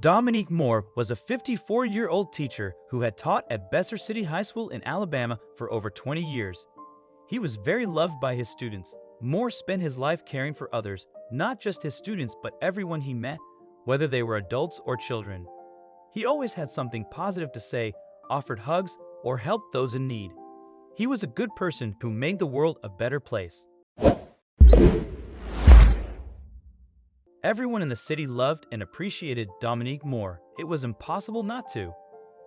Dominique Moore was a 54-year-old teacher who had taught at Besser City High School in Alabama for over 20 years. He was very loved by his students. Moore spent his life caring for others, not just his students but everyone he met, whether they were adults or children. He always had something positive to say, offered hugs, or helped those in need. He was a good person who made the world a better place. Everyone in the city loved and appreciated Dominique Moore. It was impossible not to.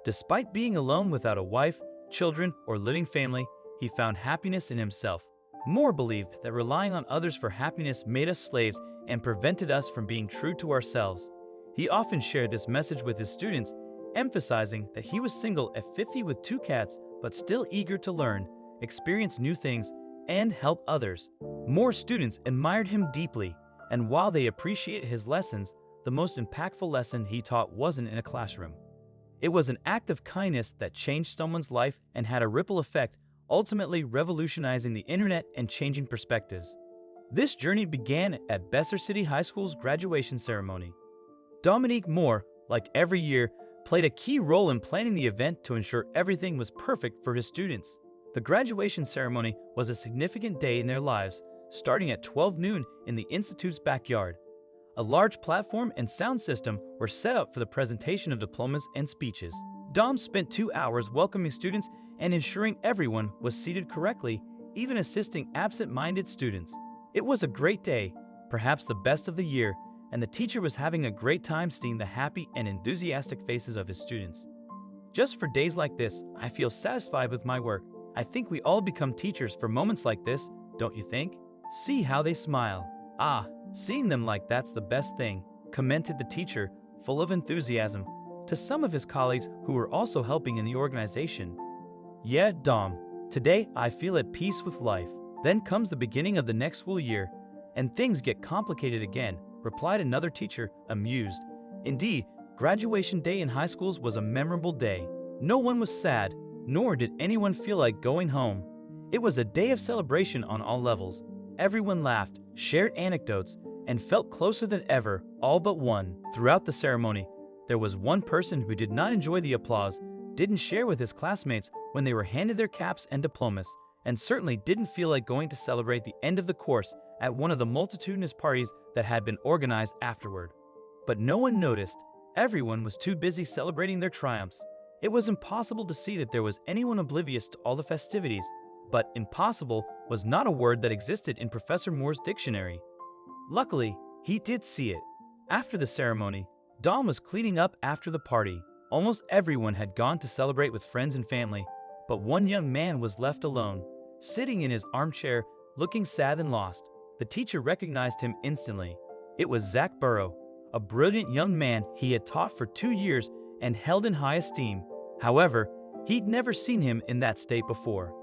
Despite being alone without a wife, children, or living family, he found happiness in himself. Moore believed that relying on others for happiness made us slaves and prevented us from being true to ourselves. He often shared this message with his students, emphasizing that he was single at 50 with 2 cats, but still eager to learn, experience new things, and help others. Moore's students admired him deeply, and while they appreciated his lessons, the most impactful lesson he taught wasn't in a classroom. It was an act of kindness that changed someone's life and had a ripple effect, ultimately revolutionizing the internet and changing perspectives. This journey began at Besser City High School's graduation ceremony. Dominique Moore, like every year, played a key role in planning the event to ensure everything was perfect for his students. The graduation ceremony was a significant day in their lives, starting at 12 noon in the Institute's backyard. A large platform and sound system were set up for the presentation of diplomas and speeches. Dom spent 2 hours welcoming students and ensuring everyone was seated correctly, even assisting absent-minded students. It was a great day, perhaps the best of the year, and the teacher was having a great time seeing the happy and enthusiastic faces of his students. Just for days like this, I feel satisfied with my work. I think we all become teachers for moments like this, don't you think? See how they smile. Ah, seeing them like that's the best thing, commented the teacher, full of enthusiasm, to some of his colleagues who were also helping in the organization. Yeah, Dom, today I feel at peace with life. Then comes the beginning of the next school year, and things get complicated again, replied another teacher, amused. Indeed, graduation day in high schools was a memorable day. No one was sad, nor did anyone feel like going home. It was a day of celebration on all levels. Everyone laughed, shared anecdotes, and felt closer than ever, all but one. Throughout the ceremony, there was one person who did not enjoy the applause, didn't share with his classmates when they were handed their caps and diplomas, and certainly didn't feel like going to celebrate the end of the course at one of the multitudinous parties that had been organized afterward. But no one noticed. Everyone was too busy celebrating their triumphs. It was impossible to see that there was anyone oblivious to all the festivities, but impossible was not a word that existed in Professor Moore's dictionary. Luckily, he did see it. After the ceremony, Dom was cleaning up after the party. Almost everyone had gone to celebrate with friends and family, but one young man was left alone, sitting in his armchair, looking sad and lost. The teacher recognized him instantly. It was Zach Burrow, a brilliant young man he had taught for 2 years and held in high esteem. However, he'd never seen him in that state before.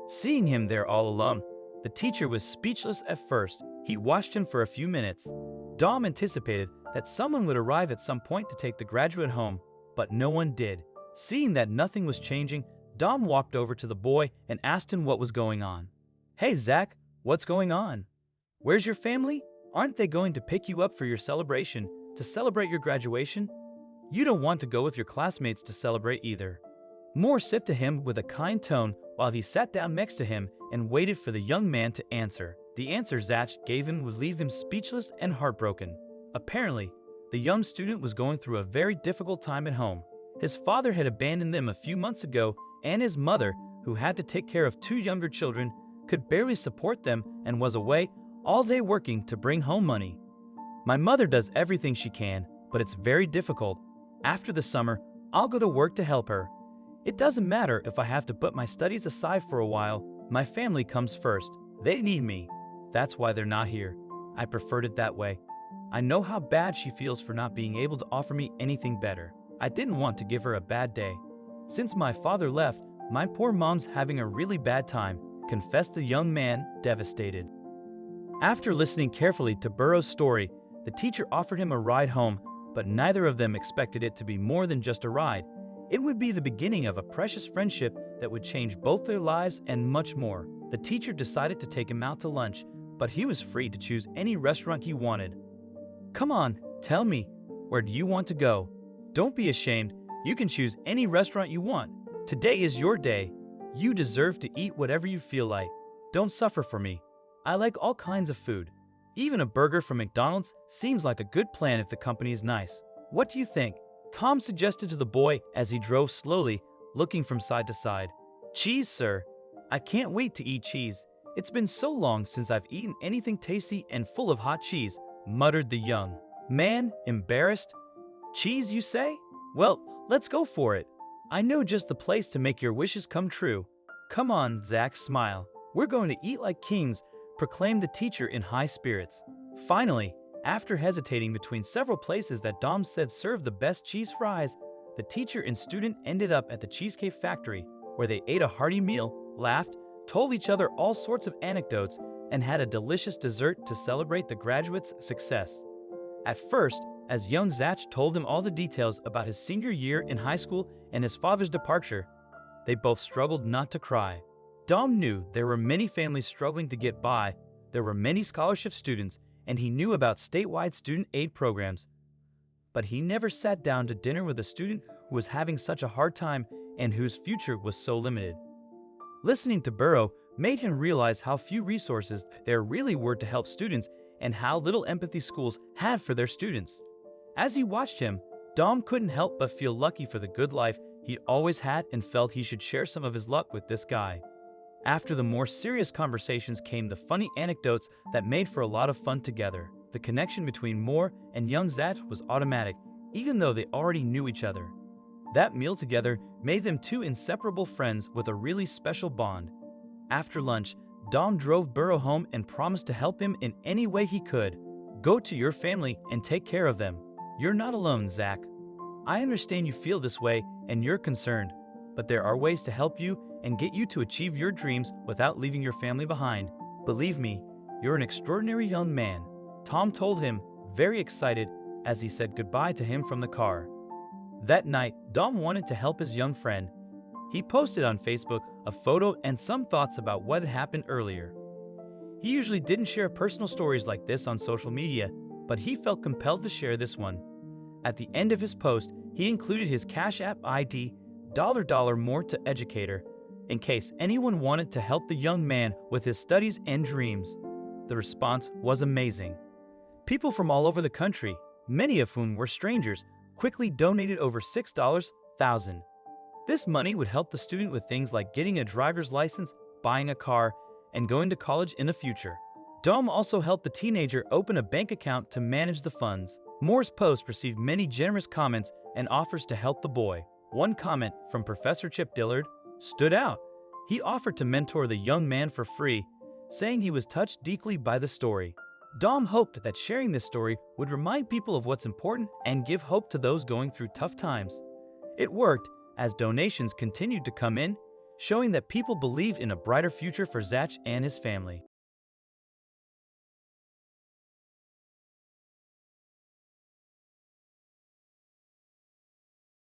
Seeing him there all alone, the teacher was speechless at first. He watched him for a few minutes. Dom anticipated that someone would arrive at some point to take the graduate home, but no one did. Seeing that nothing was changing, Dom walked over to the boy and asked him what was going on. "Hey Zach, what's going on? Where's your family? Aren't they going to pick you up for your celebration, to celebrate your graduation? You don't want to go with your classmates to celebrate either." Moore said to him with a kind tone while he sat down next to him and waited for the young man to answer. The answer Zach gave him would leave him speechless and heartbroken. Apparently, the young student was going through a very difficult time at home. His father had abandoned them a few months ago, and his mother, who had to take care of 2 younger children, could barely support them and was away all day working to bring home money. "My mother does everything she can, but it's very difficult. After the summer, I'll go to work to help her. It doesn't matter if I have to put my studies aside for a while. My family comes first. They need me. That's why they're not here. I preferred it that way. I know how bad she feels for not being able to offer me anything better. I didn't want to give her a bad day. Since my father left, my poor mom's having a really bad time," confessed the young man, devastated. After listening carefully to Burrow's story, the teacher offered him a ride home, but neither of them expected it to be more than just a ride. It would be the beginning of a precious friendship that would change both their lives and much more. The teacher decided to take him out to lunch, but he was free to choose any restaurant he wanted. "Come on, tell me, where do you want to go?" Don't be ashamed. You can choose any restaurant you want. Today is your day. You deserve to eat whatever you feel like. Don't suffer for me. I like all kinds of food. Even a burger from McDonald's seems like a good plan if the company is nice. What do you think? Tom suggested to the boy as he drove slowly, looking from side to side. Cheese, sir. I can't wait to eat cheese. It's been so long since I've eaten anything tasty and full of hot cheese, muttered the young man, embarrassed. Cheese, you say? Well, let's go for it. I know just the place to make your wishes come true. Come on, Zach, smile. We're going to eat like kings, proclaimed the teacher in high spirits. Finally, after hesitating between several places that Dom said served the best cheese fries, the teacher and student ended up at the Cheesecake Factory, where they ate a hearty meal, laughed, told each other all sorts of anecdotes, and had a delicious dessert to celebrate the graduates' success. At first, as young Zach told him all the details about his senior year in high school and his father's departure, they both struggled not to cry. Dom knew there were many families struggling to get by, there were many scholarship students, and he knew about statewide student aid programs. But he never sat down to dinner with a student who was having such a hard time and whose future was so limited. Listening to Burrow made him realize how few resources there really were to help students and how little empathy schools had for their students. As he watched him, Dom couldn't help but feel lucky for the good life he always had and felt he should share some of his luck with this guy. After the more serious conversations came the funny anecdotes that made for a lot of fun together. The connection between Moore and young Zach was automatic, even though they already knew each other. That meal together made them two inseparable friends with a really special bond. After lunch, Dom drove Burrow home and promised to help him in any way he could. Go to your family and take care of them. You're not alone, Zach. I understand you feel this way and you're concerned, but there are ways to help you and get you to achieve your dreams without leaving your family behind. Believe me, you're an extraordinary young man, Tom told him, very excited as he said goodbye to him from the car. That night, Dom wanted to help his young friend. He posted on Facebook a photo and some thoughts about what had happened earlier. He usually didn't share personal stories like this on social media, but he felt compelled to share this one. At the end of his post, he included his Cash App ID $More to Educator, in case anyone wanted to help the young man with his studies and dreams. The response was amazing. People from all over the country, many of whom were strangers, quickly donated over $6,000. This money would help the student with things like getting a driver's license, buying a car, and going to college in the future. Dom also helped the teenager open a bank account to manage the funds. Moore's post received many generous comments and offers to help the boy. One comment from Professor Chip Dillard stood out. He offered to mentor the young man for free, saying he was touched deeply by the story. Dom hoped that sharing this story would remind people of what's important and give hope to those going through tough times. It worked, as donations continued to come in, showing that people believed in a brighter future for Zach and his family.